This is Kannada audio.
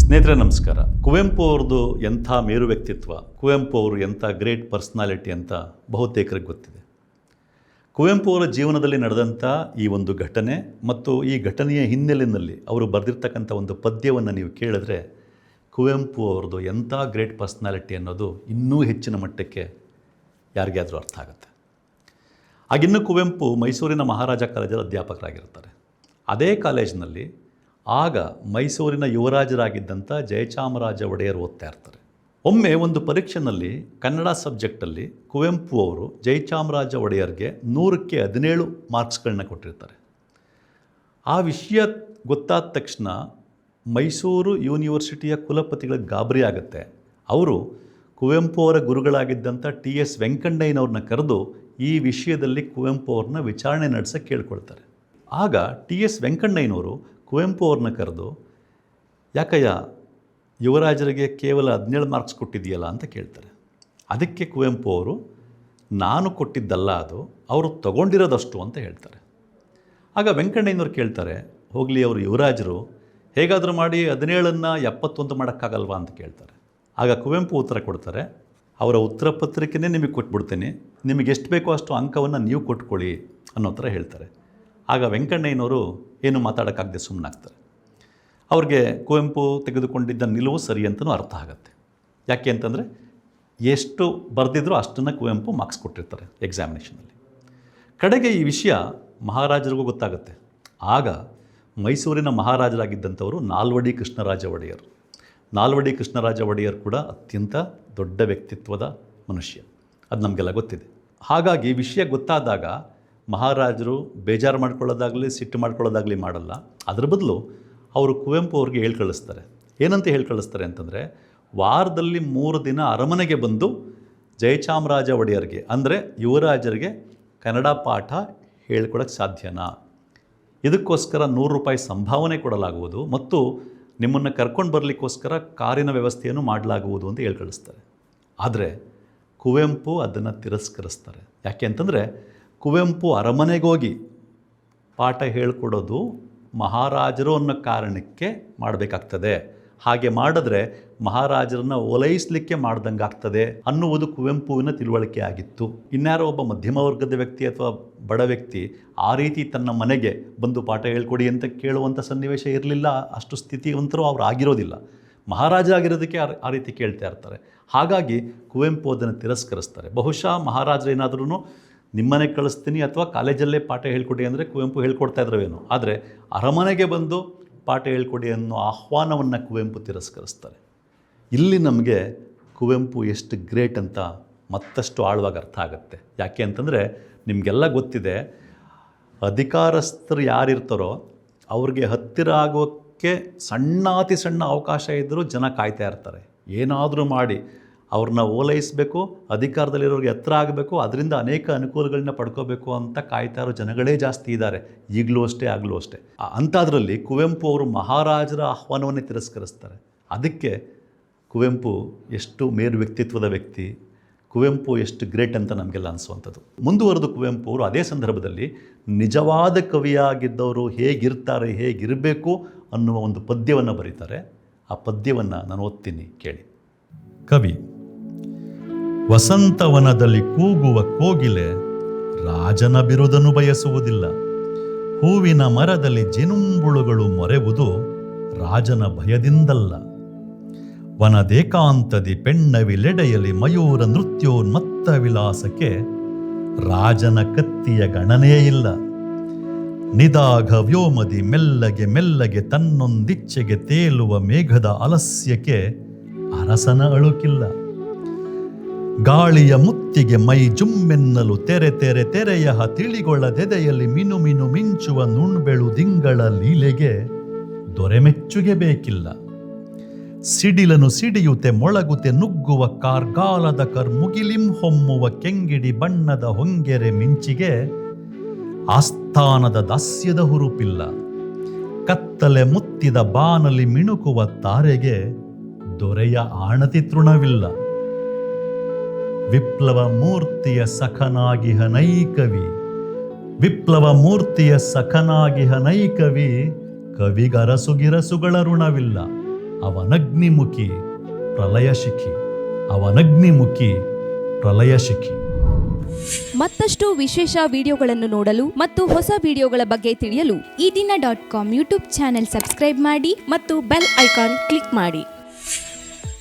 ಸ್ನೇಹಿತರೆ ನಮಸ್ಕಾರ. ಕುವೆಂಪು ಅವ್ರದ್ದು ಎಂಥ ಮೇರು ವ್ಯಕ್ತಿತ್ವ, ಕುವೆಂಪು ಅವರು ಎಂಥ ಗ್ರೇಟ್ ಪರ್ಸ್ನಾಲಿಟಿ ಅಂತ ಬಹುತೇಕರಿಗೆ ಗೊತ್ತಿದೆ. ಕುವೆಂಪು ಅವರ ಜೀವನದಲ್ಲಿ ನಡೆದಂಥ ಈ ಒಂದು ಘಟನೆ ಮತ್ತು ಈ ಘಟನೆಯ ಹಿನ್ನೆಲೆಯಲ್ಲಿ ಅವರು ಬರೆದಿರ್ತಕ್ಕಂಥ ಒಂದು ಪದ್ಯವನ್ನು ನೀವು ಕೇಳಿದ್ರೆ ಕುವೆಂಪು ಅವ್ರದ್ದು ಎಂಥ ಗ್ರೇಟ್ ಪರ್ಸ್ನಾಲಿಟಿ ಅನ್ನೋದು ಇನ್ನೂ ಹೆಚ್ಚಿನ ಮಟ್ಟಕ್ಕೆ ಯಾರಿಗಾದರೂ ಅರ್ಥ ಆಗುತ್ತೆ. ಆಗಿನ್ನೂ ಕುವೆಂಪು ಮೈಸೂರಿನ ಮಹಾರಾಜ ಕಾಲೇಜಲ್ಲಿ ಅಧ್ಯಾಪಕರಾಗಿರ್ತಾರೆ. ಅದೇ ಕಾಲೇಜಿನಲ್ಲಿ ಆಗ ಮೈಸೂರಿನ ಯುವರಾಜರಾಗಿದ್ದಂಥ ಜಯಚಾಮರಾಜ ಒಡೆಯರ್ ಓದ್ತಾ ಇರ್ತಾರೆ. ಒಮ್ಮೆ ಒಂದು ಪರೀಕ್ಷೆಯಲ್ಲಿ ಕನ್ನಡ ಸಬ್ಜೆಕ್ಟಲ್ಲಿ ಕುವೆಂಪು ಅವರು ಜಯಚಾಮರಾಜ ಒಡೆಯರ್ಗೆ 100ಕ್ಕೆ 17 ಮಾರ್ಕ್ಸ್ಗಳನ್ನ ಕೊಟ್ಟಿರ್ತಾರೆ. ಆ ವಿಷಯ ಗೊತ್ತಾದ ತಕ್ಷಣ ಮೈಸೂರು ಯೂನಿವರ್ಸಿಟಿಯ ಕುಲಪತಿಗಳಿಗೆ ಗಾಬರಿ ಆಗುತ್ತೆ. ಅವರು ಕುವೆಂಪು ಅವರ ಗುರುಗಳಾಗಿದ್ದಂಥ TS ವೆಂಕಣ್ಣಯ್ಯನವ್ರನ್ನ ಕರೆದು ಈ ವಿಷಯದಲ್ಲಿ ಕುವೆಂಪು ಅವ್ರನ್ನ ವಿಚಾರಣೆ ನಡೆಸೋಕ್ಕೆ ಕೇಳ್ಕೊಳ್ತಾರೆ. ಆಗ TS ವೆಂಕಣ್ಣಯ್ಯನವರು ಕುವೆಂಪು ಅವ್ರನ್ನ ಕರೆದು, ಯಾಕಯ್ಯ ಯುವರಾಜರಿಗೆ ಕೇವಲ 17 ಮಾರ್ಕ್ಸ್ ಕೊಟ್ಟಿದೆಯಲ್ಲ ಅಂತ ಕೇಳ್ತಾರೆ. ಅದಕ್ಕೆ ಕುವೆಂಪು ಅವರು, ನಾನು ಕೊಟ್ಟಿದ್ದಲ್ಲ, ಅದು ಅವರು ತಗೊಂಡಿರೋದಷ್ಟು ಅಂತ ಹೇಳ್ತಾರೆ. ಆಗ ವೆಂಕಣ್ಣಯ್ಯನವ್ರು ಕೇಳ್ತಾರೆ, ಹೋಗಲಿ ಅವರು ಯುವರಾಜರು, ಹೇಗಾದರೂ ಮಾಡಿ 17ನ್ನು 71 ಮಾಡೋಕ್ಕಾಗಲ್ವಾ ಅಂತ ಕೇಳ್ತಾರೆ. ಆಗ ಕುವೆಂಪು ಉತ್ತರ ಕೊಡ್ತಾರೆ, ಅವರ ಉತ್ತರ ಪತ್ರಿಕೆನೇ ನಿಮಗೆ ಕೊಟ್ಬಿಡ್ತೀನಿ, ನಿಮಗೆ ಎಷ್ಟು ಬೇಕೋ ಅಷ್ಟು ಅಂಕವನ್ನು ನೀವು ಕೊಟ್ಕೊಳ್ಳಿ ಅನ್ನೋ ಥರ ಹೇಳ್ತಾರೆ. ಆಗ ವೆಂಕಣ್ಣಯ್ಯನವರು ಏನು ಮಾತಾಡೋಕ್ಕಾಗದೆ ಸುಮ್ಮನಾಗ್ತಾರೆ. ಅವ್ರಿಗೆ ಕುವೆಂಪು ತೆಗೆದುಕೊಂಡಿದ್ದ ನಿಲುವು ಸರಿ ಅಂತಲೂ ಅರ್ಥ ಆಗುತ್ತೆ. ಯಾಕೆ ಅಂತಂದರೆ ಎಷ್ಟು ಬರೆದಿದ್ರೂ ಅಷ್ಟನ್ನು ಕುವೆಂಪು ಮಾರ್ಕ್ಸ್ ಕೊಟ್ಟಿರ್ತಾರೆ ಎಕ್ಸಾಮಿನೇಷನಲ್ಲಿ. ಕಡೆಗೆ ಈ ವಿಷಯ ಮಹಾರಾಜರಿಗೂ ಗೊತ್ತಾಗುತ್ತೆ. ಆಗ ಮೈಸೂರಿನ ಮಹಾರಾಜರಾಗಿದ್ದಂಥವರು ನಾಲ್ವಡಿ ಕೃಷ್ಣರಾಜ ಒಡೆಯರ್. ನಾಲ್ವಡಿ ಕೃಷ್ಣರಾಜ ಒಡೆಯರ್ ಕೂಡ ಅತ್ಯಂತ ದೊಡ್ಡ ವ್ಯಕ್ತಿತ್ವದ ಮನುಷ್ಯ, ಅದು ನಮಗೆಲ್ಲ ಗೊತ್ತಿದೆ. ಹಾಗಾಗಿ ವಿಷಯ ಗೊತ್ತಾದಾಗ ಮಹಾರಾಜರು ಬೇಜಾರು ಮಾಡ್ಕೊಳ್ಳೋದಾಗಲಿ ಸಿಟ್ಟು ಮಾಡ್ಕೊಳ್ಳೋದಾಗಲಿ ಮಾಡಲ್ಲ. ಅದರ ಬದಲು ಅವರು ಕುವೆಂಪು ಅವ್ರಿಗೆ ಹೇಳಿ ಕಳಿಸ್ತಾರೆ. ಏನಂತ ಹೇಳಿ ಕಳಿಸ್ತಾರೆ ಅಂತಂದರೆ, ವಾರದಲ್ಲಿ 3 ದಿನ ಅರಮನೆಗೆ ಬಂದು ಜಯಚಾಮರಾಜ ಒಡೆಯರ್ಗೆ ಅಂದರೆ ಯುವರಾಜರಿಗೆ ಕನ್ನಡ ಪಾಠ ಹೇಳ್ಕೊಳಕ್ಕೆ ಸಾಧ್ಯನಾ, ಇದಕ್ಕೋಸ್ಕರ 100 ರೂಪಾಯಿ ಸಂಭಾವನೆ ಕೊಡಲಾಗುವುದು ಮತ್ತು ನಿಮ್ಮನ್ನು ಕರ್ಕೊಂಡು ಬರಲಿಕ್ಕೋಸ್ಕರ ಕಾರಿನ ವ್ಯವಸ್ಥೆಯನ್ನು ಮಾಡಲಾಗುವುದು ಅಂತ ಹೇಳಿ ಕಳಿಸ್ತಾರೆ. ಆದರೆ ಕುವೆಂಪು ಅದನ್ನು ತಿರಸ್ಕರಿಸ್ತಾರೆ. ಯಾಕೆ ಅಂತಂದರೆ ಕುವೆಂಪು ಅರಮನೆಗೋಗಿ ಪಾಠ ಹೇಳ್ಕೊಡೋದು ಮಹಾರಾಜರು ಅನ್ನೋ ಕಾರಣಕ್ಕೆ ಮಾಡಬೇಕಾಗ್ತದೆ. ಹಾಗೆ ಮಾಡಿದ್ರೆ ಮಹಾರಾಜರನ್ನ ಓಲೈಸಲಿಕ್ಕೆ ಮಾಡ್ದಂಗೆ ಆಗ್ತದೆ ಅನ್ನುವುದು ಕುವೆಂಪುವಿನ ತಿಳುವಳಿಕೆ ಆಗಿತ್ತು. ಇನ್ಯಾರೋ ಒಬ್ಬ ಮಧ್ಯಮ ವರ್ಗದ ವ್ಯಕ್ತಿ ಅಥವಾ ಬಡ ವ್ಯಕ್ತಿ ಆ ರೀತಿ ತನ್ನ ಮನೆಗೆ ಬಂದು ಪಾಠ ಹೇಳ್ಕೊಡಿ ಅಂತ ಕೇಳುವಂಥ ಸನ್ನಿವೇಶ ಇರಲಿಲ್ಲ. ಅಷ್ಟು ಸ್ಥಿತಿವಂತರು ಅವ್ರು ಆಗಿರೋದಿಲ್ಲ. ಮಹಾರಾಜ ಆಗಿರೋದಕ್ಕೆ ಆ ರೀತಿ ಕೇಳ್ತಾ ಇರ್ತಾರೆ. ಹಾಗಾಗಿ ಕುವೆಂಪು ಅದನ್ನು ತಿರಸ್ಕರಿಸ್ತಾರೆ. ಬಹುಶಃ ಮಹಾರಾಜರೇನಾದ್ರೂ ನಿಮ್ಮನೆ ಕಳಿಸ್ತೀನಿ ಅಥವಾ ಕಾಲೇಜಲ್ಲೇ ಪಾಠ ಹೇಳ್ಕೊಡಿ ಅಂದರೆ ಕುವೆಂಪು ಹೇಳ್ಕೊಡ್ತಾ ಇದ್ರವೇನೋ. ಆದರೆ ಅರಮನೆಗೆ ಬಂದು ಪಾಠ ಹೇಳ್ಕೊಡಿ ಅನ್ನೋ ಆಹ್ವಾನವನ್ನು ಕುವೆಂಪು ತಿರಸ್ಕರಿಸ್ತಾರೆ. ಇಲ್ಲಿ ನಮಗೆ ಕುವೆಂಪು ಎಷ್ಟು ಗ್ರೇಟ್ ಅಂತ ಮತ್ತಷ್ಟು ಆಳವಾಗಿ ಅರ್ಥ ಆಗುತ್ತೆ. ಯಾಕೆ ಅಂತಂದರೆ ನಿಮಗೆಲ್ಲ ಗೊತ್ತಿದೆ, ಅಧಿಕಾರಸ್ಥರು ಯಾರಿರ್ತಾರೋ ಅವ್ರಿಗೆ ಹತ್ತಿರ ಆಗೋಕ್ಕೆ ಅತಿ ಸಣ್ಣ ಅವಕಾಶ ಇದ್ದರೂ ಜನ ಕಾಯ್ತಾ ಇರ್ತಾರೆ. ಏನಾದರೂ ಮಾಡಿ ಅವ್ರನ್ನ ಓಲೈಸಬೇಕು, ಅಧಿಕಾರದಲ್ಲಿರೋರಿಗೆ ಹತ್ರ ಆಗಬೇಕು, ಅದರಿಂದ ಅನೇಕ ಅನುಕೂಲಗಳನ್ನ ಪಡ್ಕೋಬೇಕು ಅಂತ ಕಾಯ್ತಾ ಇರೋ ಜನಗಳೇ ಜಾಸ್ತಿ ಇದ್ದಾರೆ, ಈಗಲೂ ಅಷ್ಟೇ ಆಗಲೂ ಅಷ್ಟೇ. ಅಂಥದ್ರಲ್ಲಿ ಕುವೆಂಪು ಅವರು ಮಹಾರಾಜರ ಆಹ್ವಾನವನ್ನೇ ತಿರಸ್ಕರಿಸ್ತಾರೆ. ಅದಕ್ಕೆ ಕುವೆಂಪು ಎಷ್ಟು ಮೇರು ವ್ಯಕ್ತಿತ್ವದ ವ್ಯಕ್ತಿ, ಕುವೆಂಪು ಎಷ್ಟು ಗ್ರೇಟ್ ಅಂತ ನಮಗೆಲ್ಲ ಅನಿಸುವಂಥದ್ದು. ಮುಂದುವರೆದು ಕುವೆಂಪು ಅವರು ಅದೇ ಸಂದರ್ಭದಲ್ಲಿ ನಿಜವಾದ ಕವಿಯಾಗಿದ್ದವರು ಹೇಗಿರ್ತಾರೆ, ಹೇಗಿರಬೇಕು ಅನ್ನುವ ಒಂದು ಪದ್ಯವನ್ನು ಬರೀತಾರೆ. ಆ ಪದ್ಯವನ್ನು ನಾನು ಓದ್ತೀನಿ, ಕೇಳಿ. ಕವಿ: ವಸಂತವನದಲ್ಲಿ ಕೂಗುವ ಕೋಗಿಲೆ ರಾಜನ ಬಿರುದನ್ನು ಬಯಸುವುದಿಲ್ಲ. ಹೂವಿನ ಮರದಲ್ಲಿ ಜಿನುಂಬುಳುಗಳು ಮೊರೆವುದು ರಾಜನ ಭಯದಿಂದಲ್ಲ. ವನದೇಕಾಂತದಿ ಪೆಣ್ಣವಿಲೆಡೆಯಲಿ ಮಯೂರ ನೃತ್ಯೋನ್ಮತ್ತ ವಿಲಾಸಕ್ಕೆ ರಾಜನ ಕತ್ತಿಯ ಗಣನೆಯೇ ಇಲ್ಲ. ನಿದಾಗ ವ್ಯೋಮದಿ ಮೆಲ್ಲಗೆ ಮೆಲ್ಲಗೆ ತನ್ನೊಂದಿಚ್ಛೆಗೆ ತೇಲುವ ಮೇಘದ ಆಲಸ್ಯಕ್ಕೆ ಅರಸನ ಅಳುಕಿಲ್ಲ. ಗಾಳಿಯ ಮುತ್ತಿಗೆ ಮೈ ಜುಮ್ಮೆನ್ನಲು ತೆರೆ ತೆರೆ ತೆರೆಯ ತಿಳಿಗೊಳ್ಳದೆದೆಯಲ್ಲಿ ಮಿನು ಮಿನು ಮಿಂಚುವ ನುಣ್ಬೆಳು ದಿಂಗಳ ಲೀಲೆಗೆ ದೊರೆಮೆಚ್ಚುಗೆ ಬೇಕಿಲ್ಲ. ಸಿಡಿಲನು ಸಿಡಿಯುತ್ತೆ ಮೊಳಗುತ್ತೆ ನುಗ್ಗುವ ಕಾರ್ಗಾಲದ ಕರ್ಮುಗಿಲಿಂ ಹೊಮ್ಮುವ ಕೆಂಗಿಡಿ ಬಣ್ಣದ ಹೊಂಗೆರೆ ಮಿಂಚಿಗೆ ಆಸ್ಥಾನದ ದಾಸ್ಯದ ಹುರುಪಿಲ್ಲ. ಕತ್ತಲೆ ಮುತ್ತಿದ ಬಾನಲಿ ಮಿಣುಕುವ ತಾರೆಗೆ ದೊರೆಯ ಆಣತಿ ತೃಣವಿಲ್ಲ. ವಿಪ್ಲವ ಮೂರ್ತಿಯ ಸಖನಾಗಿಹ ನೈಕವಿ, ವಿಪ್ಲವ ಮೂರ್ತಿಯ ಸಖನಾಗಿಹ ನೈಕವಿ, ಕವಿಗರಸುಗಿರಸುಗಳ ಋಣವಿಲ್ಲ. ಅವನಗ್ನಿಮುಖಿ ಪ್ರಲಯಶಿಖಿ, ಅವನಗ್ನಿಮುಖಿ ಪ್ರಲಯಶಿಖಿ. ಮತ್ತಷ್ಟು ವಿಶೇಷ ವಿಡಿಯೋಗಳನ್ನು ನೋಡಲು ಮತ್ತು ಹೊಸ ವಿಡಿಯೋಗಳ ಬಗ್ಗೆ ತಿಳಿಯಲು ಈ ದಿನ .com ಯೂಟ್ಯೂಬ್ ಚಾನೆಲ್ ಸಬ್ಸ್ಕ್ರೈಬ್ ಮಾಡಿ ಮತ್ತು ಬೆಲ್ ಐಕಾನ್ ಕ್ಲಿಕ್ ಮಾಡಿ.